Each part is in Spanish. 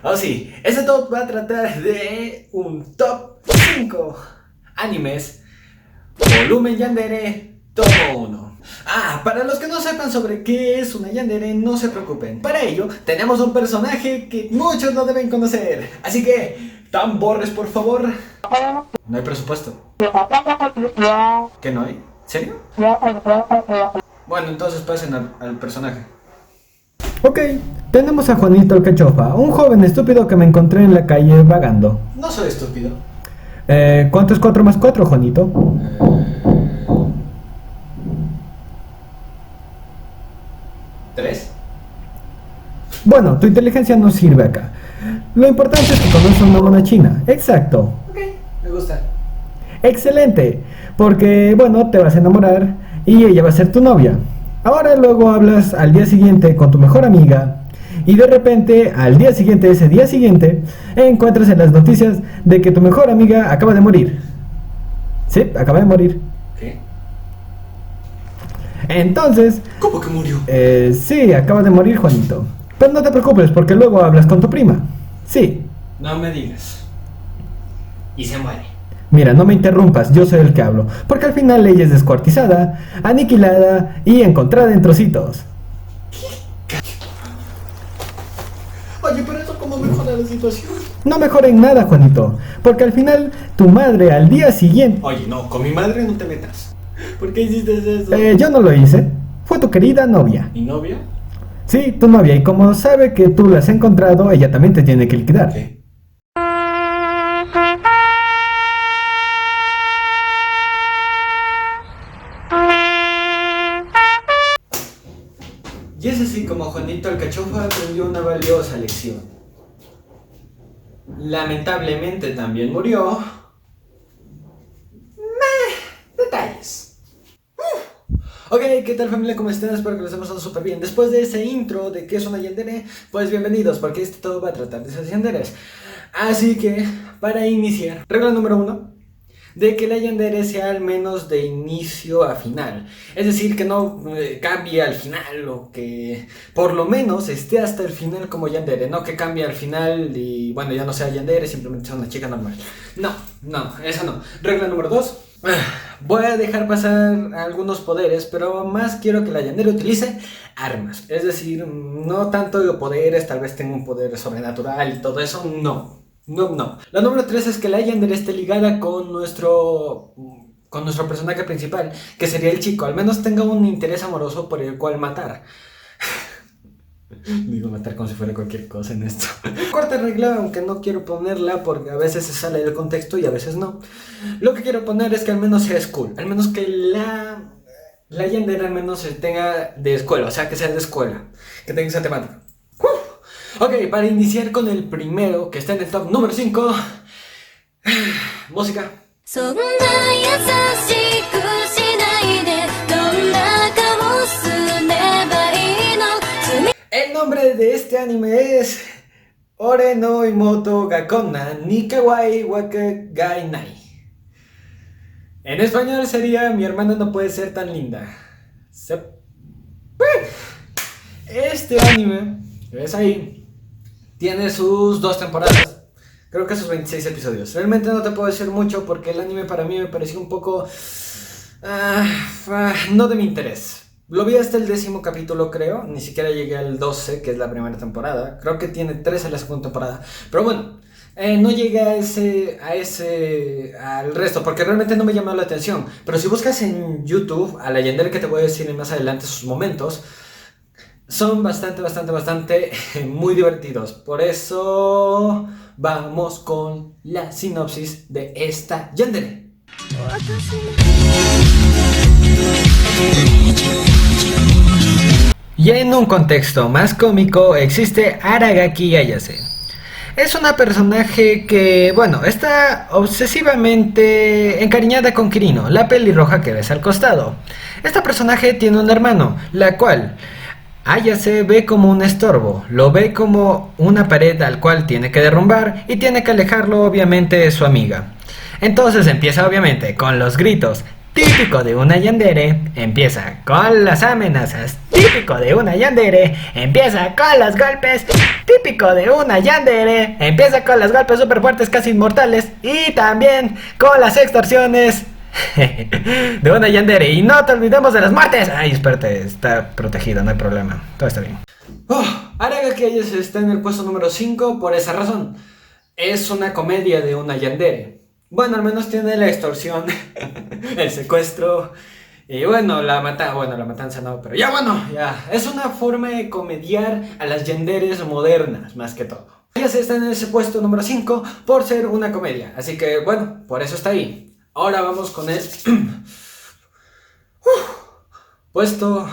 Oh sí, este top va a tratar de un top 5 animes, volumen Yandere, tomo 1. Para los que no sepan sobre qué es una Yandere, no se preocupen. Para ello, tenemos un personaje que muchos no deben conocer. Así que, tambores por favor. No hay presupuesto. ¿Qué no hay? ¿Serio? Bueno, entonces pasen al personaje. Ok, tenemos a Juanito Alcachofa, un joven estúpido que me encontré en la calle vagando. No soy estúpido. ¿Cuánto es 4 más 4, Juanito? 3. Bueno, tu inteligencia no sirve acá. Lo importante es que conoces a una mona china. Exacto. Ok, me gusta. Excelente, porque bueno, te vas a enamorar y ella va a ser tu novia. Ahora luego hablas al día siguiente con tu mejor amiga y de repente al día siguiente, ese día siguiente, encuentras en las noticias de que tu mejor amiga acaba de morir. Sí, acaba de morir. ¿Qué? Entonces... ¿Cómo que murió? Sí, acaba de morir, Juanito. Pero no te preocupes porque luego hablas con tu prima. Sí. No me digas. Y se muere. Mira, no me interrumpas, yo soy el que hablo, porque al final ella es descuartizada, aniquilada y encontrada en trocitos. Oye, pero eso cómo mejora la situación. No mejora en nada, Juanito, porque al final tu madre al día siguiente... Oye, no, con mi madre no te metas. ¿Por qué hiciste eso? Yo no lo hice, fue tu querida novia. ¿Mi novia? Sí, tu novia, y como sabe que tú la has encontrado, ella también te tiene que liquidar. ¿Qué? Y es así como Juanito Alcachofa aprendió una valiosa lección. Lamentablemente también murió. Detalles. Ok, ¿qué tal familia? ¿Cómo están? Espero que les hemos pasado súper bien. Después de ese intro de qué es una yandere, pues bienvenidos, porque este todo va a tratar de esas yanderes. Así que, para iniciar, regla número 1. De que la yandere sea al menos de inicio a final. Es decir, que no cambie al final, o que por lo menos esté hasta el final como yandere. No que cambie al final y bueno, ya no sea yandere, simplemente sea una chica normal. No, eso no. Regla número 2. Voy a dejar pasar algunos poderes, pero más quiero que la yandere utilice armas. Es decir, no tanto de poderes, tal vez tenga un poder sobrenatural y todo eso, no. La número 3 es que la yandere esté ligada con nuestro personaje principal, que sería el chico. Al menos tenga un interés amoroso por el cual matar. Digo matar como si fuera cualquier cosa en esto. Cuarta regla, aunque no quiero ponerla porque a veces se sale del contexto y a veces no. Lo que quiero poner es que al menos sea school. Al menos que la yandere al menos se tenga de escuela, o sea que sea de escuela, que tenga esa temática. Ok, para iniciar con el primero, que está en el top número 5. Música. El nombre de este anime es Ore no Imoto ga Konna ni Kawaii waka ga Inai. En español sería Mi hermana no puede ser tan linda. Este anime, ¿ves ahí? Tiene sus 2 temporadas, creo que sus 26 episodios. Realmente no te puedo decir mucho porque el anime para mí me pareció un poco... no de mi interés. Lo vi hasta el 10º capítulo, creo. Ni siquiera llegué al 12, que es la primera temporada. Creo que tiene 13 la segunda temporada. Pero bueno, no llegué al resto, porque realmente no me llamó la atención. Pero si buscas en YouTube a la yandere que te voy a decir más adelante sus momentos, son bastante muy divertidos. Por eso vamos con la sinopsis de esta yandere. Y en un contexto más cómico existe Aragaki Ayase. Es una personaje que, bueno, está obsesivamente encariñada con Kirino, la pelirroja que ves al costado. Este personaje tiene un hermano, la cual Ayase ve como un estorbo, lo ve como una pared al cual tiene que derrumbar y tiene que alejarlo obviamente de su amiga. Entonces empieza obviamente con los gritos, Típico de una yandere, empieza con las amenazas. Típico de una yandere, empieza con los golpes. Típico de una yandere, empieza con los golpes super fuertes, casi inmortales. Y también con las extorsiones de una yandere. Y no te olvidemos de las muertes. Ay, espérate, está protegido, no hay problema. Todo está bien. Araga Keyes está en el puesto número 5 por esa razón. Es una comedia de una yandere. Bueno, al menos tiene la extorsión, el secuestro y bueno, la matanza no, pero ya. Es una forma de comediar a las yanderes modernas, más que todo. Ella está en ese puesto número 5 por ser una comedia, así que bueno, por eso está ahí. Ahora vamos con el puesto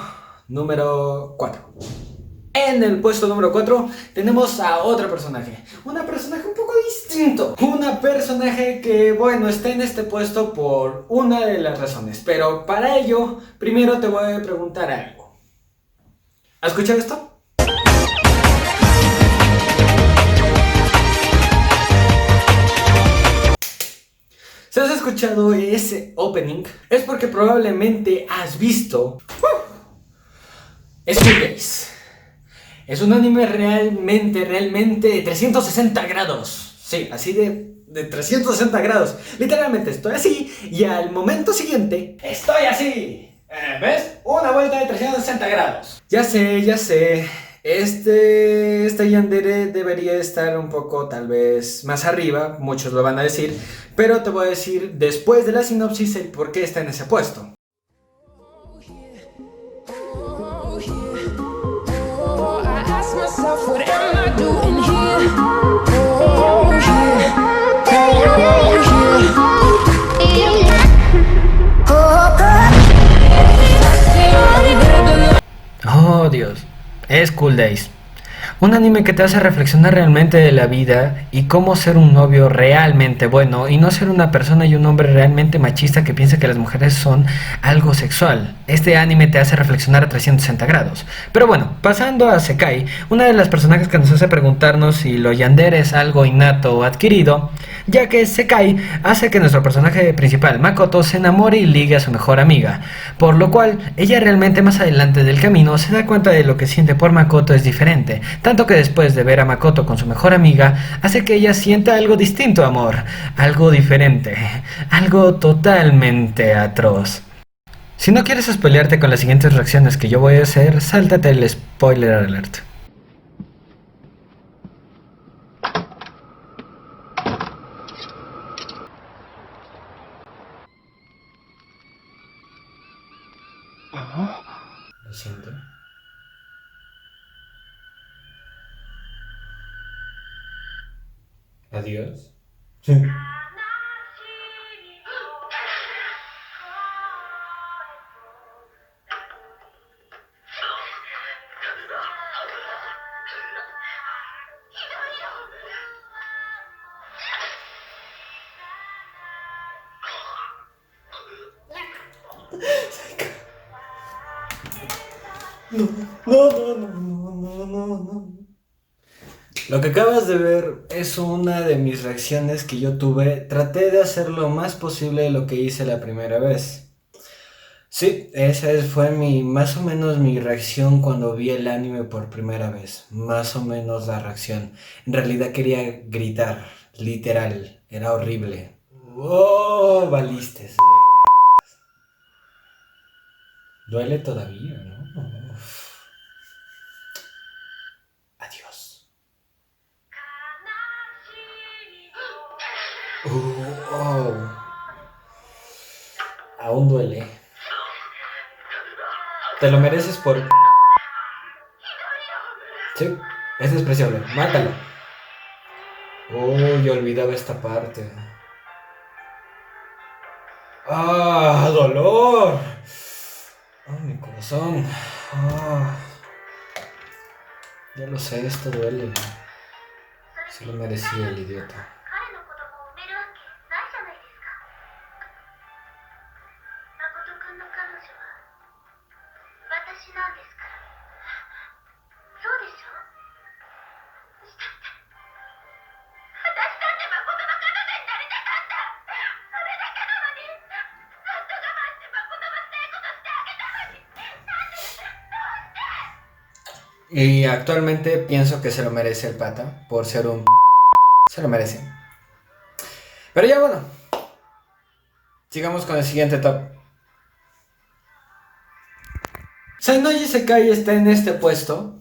número 4. En el puesto número 4 tenemos a otro personaje. Un personaje un poco distinto. Un personaje que, bueno, está en este puesto por una de las razones. Pero para ello, primero te voy a preguntar algo. ¿Has escuchado esto? Si has escuchado ese opening, es porque probablemente has visto School Days. Es un anime realmente de 360 grados. Sí, así de 360 grados. Literalmente estoy así y al momento siguiente estoy así. ¿Ves? Una vuelta de 360 grados. Ya sé. Este yandere debería estar un poco tal vez más arriba, muchos lo van a decir, pero te voy a decir después de la sinopsis el por qué está en ese puesto. Oh Dios, es School Days. Un anime que te hace reflexionar realmente de la vida y cómo ser un novio realmente bueno y no ser una persona y un hombre realmente machista que piensa que las mujeres son algo sexual. Este anime te hace reflexionar a 360 grados. Pero bueno, pasando a Sekai, una de las personajes que nos hace preguntarnos si lo yandere es algo innato o adquirido, ya que Sekai hace que nuestro personaje principal, Makoto, se enamore y ligue a su mejor amiga, por lo cual ella realmente más adelante del camino se da cuenta de lo que siente por Makoto es diferente, tanto que después de ver a Makoto con su mejor amiga, hace que ella sienta algo distinto, amor, algo diferente, algo totalmente atroz. Si no quieres spoilearte con las siguientes reacciones que yo voy a hacer, sáltate el spoiler alert. Lo siento. Adiós. No. Lo que acabas de ver es una de mis reacciones que yo tuve. Traté de hacer lo más posible de lo que hice la primera vez. Sí, fue más o menos mi reacción cuando vi el anime por primera vez. Más o menos la reacción. En realidad quería gritar, literal. Era horrible. ¡Oh, valiste! Duele todavía, ¿no? Adiós. Oh. Aún duele. Te lo mereces por... Sí, es despreciable. Mátalo. Yo olvidaba esta parte. ¡Ah, dolor! ¡Oh, mi corazón! ¡Ah! Ya lo sé, esto duele. Se lo merecía el idiota. Y actualmente pienso que se lo merece el pata por ser un... Se lo merece. Pero ya bueno, sigamos con el siguiente top. Sanoji Sekai está en este puesto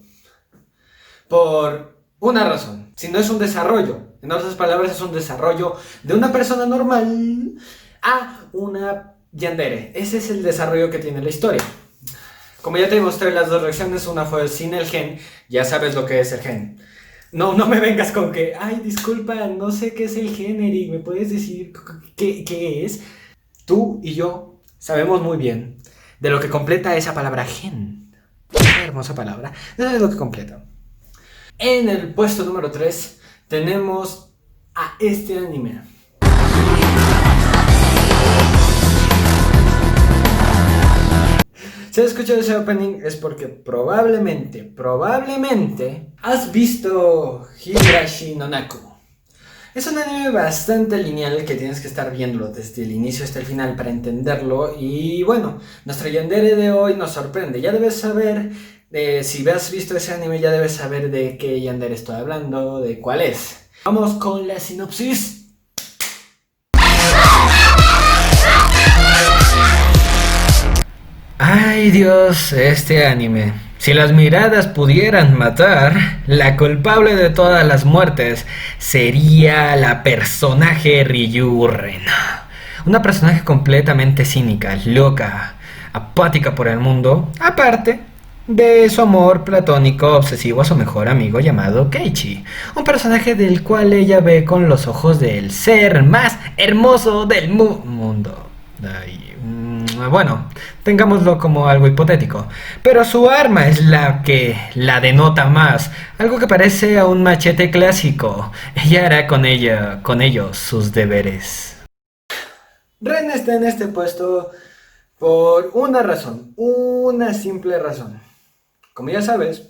por una razón. Si no es un desarrollo, en otras palabras es un desarrollo de una persona normal a una yandere. Ese es el desarrollo que tiene la historia. Como ya te mostré las dos reacciones, una fue sin el gen, ya sabes lo que es el gen. No me vengas con que, ay, disculpa, no sé qué es el gen, Eric, ¿me puedes decir qué es? Tú y yo sabemos muy bien de lo que completa esa palabra gen. Esa hermosa palabra, eso es lo que completa. En el puesto número 3 tenemos a este anime. Si has escuchado ese opening es porque probablemente has visto Higurashi no Naku. Es un anime bastante lineal que tienes que estar viéndolo desde el inicio hasta el final para entenderlo. Y bueno, nuestra yandere de hoy nos sorprende. Ya debes saber, si has visto ese anime, ya debes saber de qué yandere estoy hablando, de cuál es. Vamos con la sinopsis. Ay Dios, este anime. Si las miradas pudieran matar, la culpable de todas las muertes sería la personaje Ryu Rena. Una personaje completamente cínica, loca, apática por el mundo, aparte de su amor platónico obsesivo a su mejor amigo llamado Keiichi. Un personaje del cual ella ve con los ojos del ser más hermoso del mundo. Bueno, tengámoslo como algo hipotético. Pero su arma es la que la denota más. Algo que parece a un machete clásico. Ella hará con ellos sus deberes. Ren está en este puesto por una razón. Una simple razón. Como ya sabes,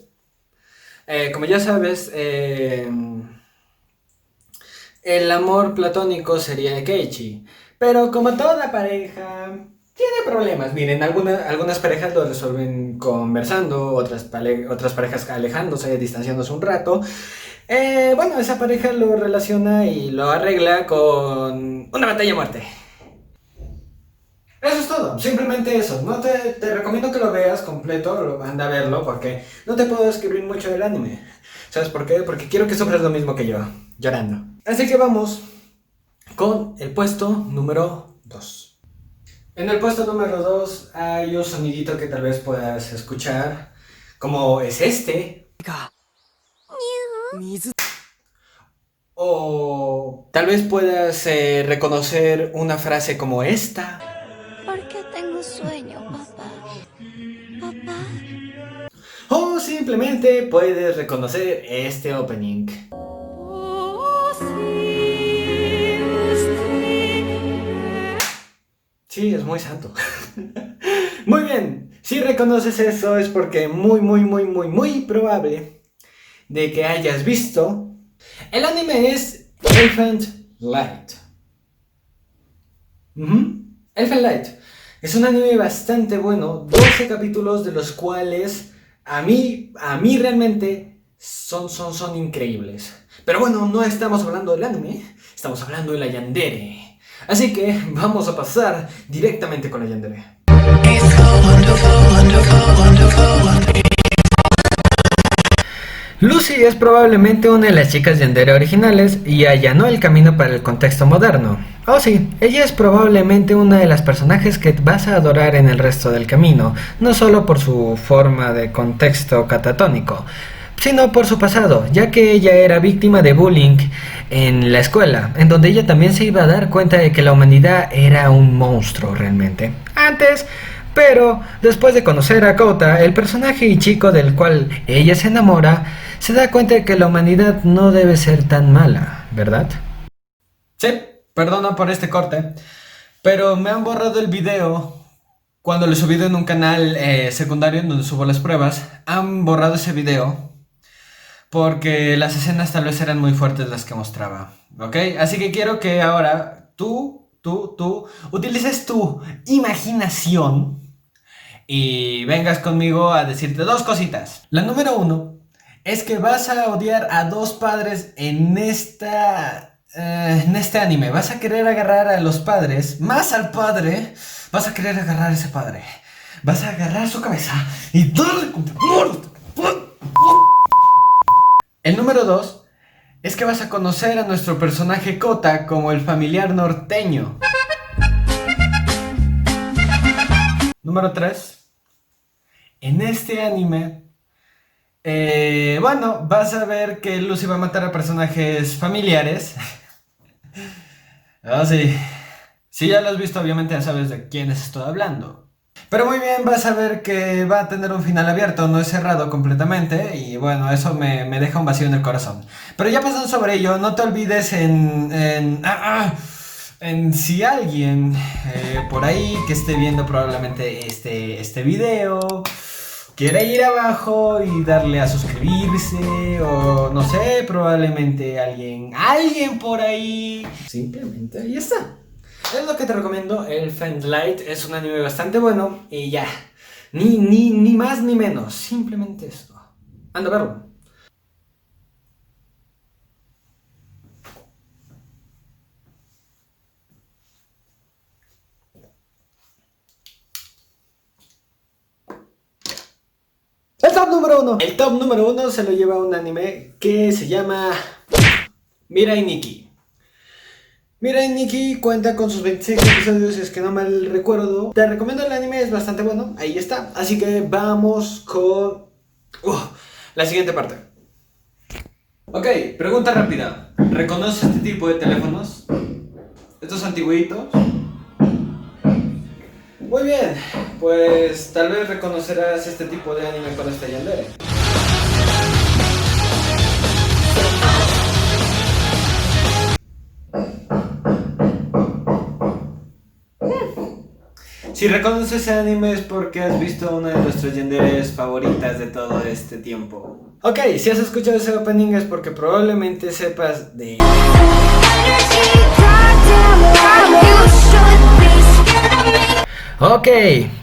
el amor platónico sería Keiichi. Pero como toda pareja, tiene problemas. Miren, algunas parejas lo resuelven conversando, otras parejas alejándose, distanciándose un rato. Bueno, esa pareja lo relaciona y lo arregla con una batalla a muerte. Eso es todo, simplemente eso. No te recomiendo que lo veas completo, anda a verlo porque no te puedo describir mucho del anime. ¿Sabes por qué? Porque quiero que sufras lo mismo que yo, llorando. Así que vamos con el puesto número 2. En el puesto número 2 hay un sonidito que tal vez puedas escuchar, como es este. O tal vez puedas reconocer una frase como esta. ¿Por qué tengo sueño, papá? ¿Papá? O simplemente puedes reconocer este opening. Sí, es muy santo. Muy bien, si reconoces eso es porque muy probable de que hayas visto. El anime es Elfen Light. Elfen Light. Es un anime bastante bueno, 12 capítulos de los cuales a mí realmente son increíbles. Pero bueno, no estamos hablando del anime, estamos hablando de la yandere. Así que vamos a pasar directamente con la yandere. Lucy es probablemente una de las chicas yandere originales y allanó el camino para el contexto moderno. Oh sí, ella es probablemente una de las personajes que vas a adorar en el resto del camino, no solo por su forma de contexto catatónico, sino por su pasado, ya que ella era víctima de bullying en la escuela, en donde ella también se iba a dar cuenta de que la humanidad era un monstruo realmente. Pero después de conocer a Kouta, el personaje y chico del cual ella se enamora, se da cuenta de que la humanidad no debe ser tan mala, ¿verdad? Sí, perdona por este corte, pero me han borrado el video. Cuando lo he subido en un canal secundario en donde subo las pruebas, han borrado ese video porque las escenas tal vez eran muy fuertes las que mostraba, ¿ok? Así que quiero que ahora tú utilices tu imaginación y vengas conmigo a decirte dos cositas. La número uno es que vas a odiar a dos padres en este anime. Vas a querer agarrar a los padres, más al padre, vas a querer agarrar a ese padre. Vas a agarrar su cabeza y darle con amor. El número 2 es que vas a conocer a nuestro personaje Kota como el familiar norteño. Número 3. En este anime, vas a ver que Lucy va a matar a personajes familiares. Ah, sí. Si ya lo has visto, obviamente ya sabes de quiénes estoy hablando. Pero muy bien, vas a ver que va a tener un final abierto, no es cerrado completamente. Y bueno, eso me deja un vacío en el corazón. Pero ya pasando sobre ello, no te olvides en si alguien por ahí que esté viendo probablemente este video quiere ir abajo y darle a suscribirse, o no sé, probablemente alguien por ahí. Simplemente ahí está. Es lo que te recomiendo, el Fendlight es un anime bastante bueno y ya. Ni más ni menos, simplemente esto. Anda a verlo. El top número 1. El top número 1 se lo lleva un anime que se llama Mirai Nikki. Mirai Nikki cuenta con sus 26 episodios, si es que no mal recuerdo. Te recomiendo el anime, es bastante bueno, ahí está. Así que vamos con la siguiente parte. Ok, pregunta rápida. ¿Reconoces este tipo de teléfonos? Estos antiguitos. Muy bien, pues tal vez reconocerás este tipo de anime con esta yandere. Si reconoces ese anime es porque has visto una de nuestras yanderes favoritas de todo este tiempo. Ok, si has escuchado ese opening es porque probablemente sepas de... Ok,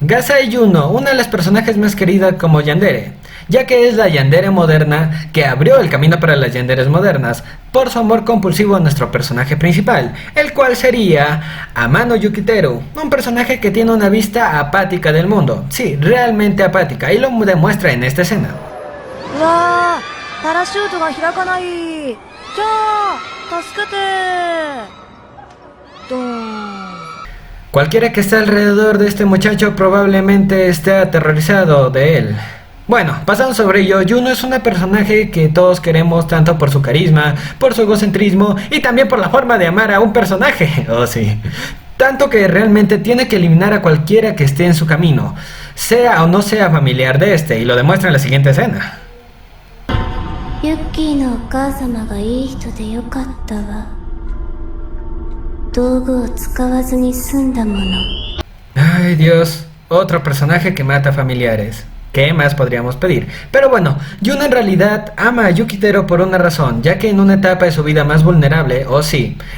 Gasai Yuno, una de las personajes más queridas como yandere, ya que es la yandere moderna que abrió el camino para las yanderes modernas por su amor compulsivo a nuestro personaje principal, el cual sería Amano Yukiteru, un personaje que tiene una vista apática del mundo, sí, realmente apática, y lo demuestra en esta escena. ¡Wow! ¡Parachute ga hirakanai! ¡Ya! ¡Tasukete! Cualquiera que esté alrededor de este muchacho probablemente esté aterrorizado de él. Bueno, pasando sobre ello, Yuno es una personaje que todos queremos tanto por su carisma, por su egocentrismo y también por la forma de amar a un personaje. Oh sí. Tanto que realmente tiene que eliminar a cualquiera que esté en su camino, sea o no sea familiar de este, y lo demuestra en la siguiente escena. Yuki no okasama ga ii hito de yokatta wa. Ay Dios, otro personaje que mata familiares. ¿Qué más podríamos pedir? Pero bueno, Yuno en realidad ama a Yukiteru por una razón, ya que en una etapa de su vida más vulnerable,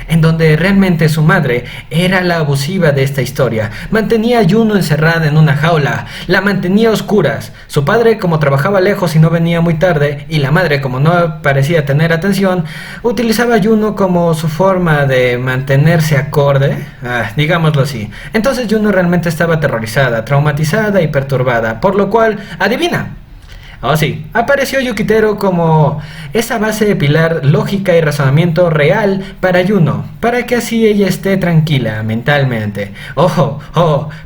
en donde realmente su madre era la abusiva de esta historia, mantenía a Yuno encerrada en una jaula, la mantenía a oscuras. Su padre, como trabajaba lejos y no venía muy tarde, y la madre, como no parecía tener atención, utilizaba a Yuno como su forma de mantenerse acorde, digámoslo así. Entonces Yuno realmente estaba aterrorizada, traumatizada y perturbada, por lo cual, adivina. Oh sí, apareció Yukiteru como esa base de pilar lógica y razonamiento real para Yuno, para que así ella esté tranquila mentalmente. Ojo,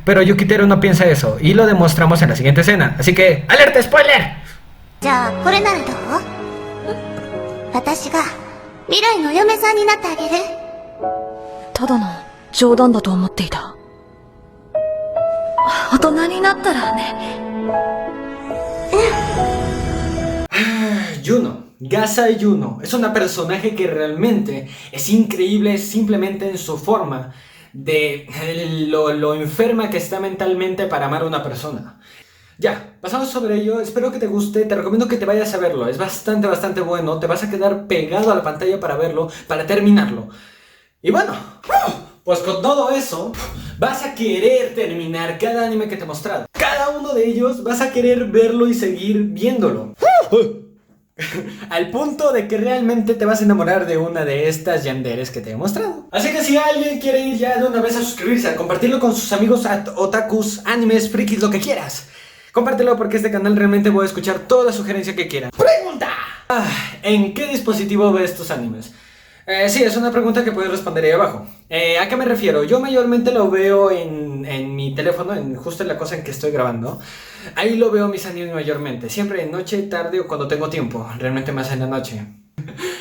pero Yukiteru no piensa eso, y lo demostramos en la siguiente escena, así que ¡alerta spoiler! Ya, ¿これならどう? 私が未来の嫁さんになってあげる。ただの冗談だと思っていた。大人になったらね。Yuno, Gasai Yuno, es una personaje que realmente es increíble simplemente en su forma de lo enferma que está mentalmente para amar a una persona. Ya, pasamos sobre ello, espero que te guste, te recomiendo que te vayas a verlo, es bastante bueno, te vas a quedar pegado a la pantalla para verlo, para terminarlo. Y bueno, pues con todo eso, Vas a querer terminar cada anime que te he mostrado. Cada uno de ellos vas a querer verlo y seguir viéndolo. Al punto de que realmente te vas a enamorar de una de estas yanderes que te he mostrado. Así que si alguien quiere ir ya de una vez a suscribirse, a compartirlo con sus amigos otakus, animes, frikis, lo que quieras, compártelo porque este canal realmente voy a escuchar toda sugerencia que quieran. ¡Pregunta! ¿En qué dispositivo ves tus animes? Sí, es una pregunta que puedes responder ahí abajo. ¿A qué me refiero? Yo mayormente lo veo en mi teléfono, justo en la cosa en que estoy grabando. Ahí lo veo mis animes mayormente. Siempre en noche, tarde o cuando tengo tiempo. Realmente más en la noche.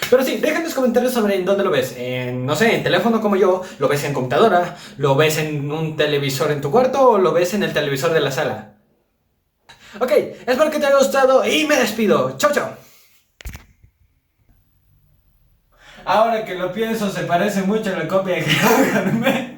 Pero sí, déjame los comentarios sobre en dónde lo ves. No sé, en teléfono como yo, lo ves en computadora, lo ves en un televisor en tu cuarto o lo ves en el televisor de la sala. Ok, espero que te haya gustado y me despido. Chao, chao. Ahora que lo pienso, se parece mucho a la copia de Carmen.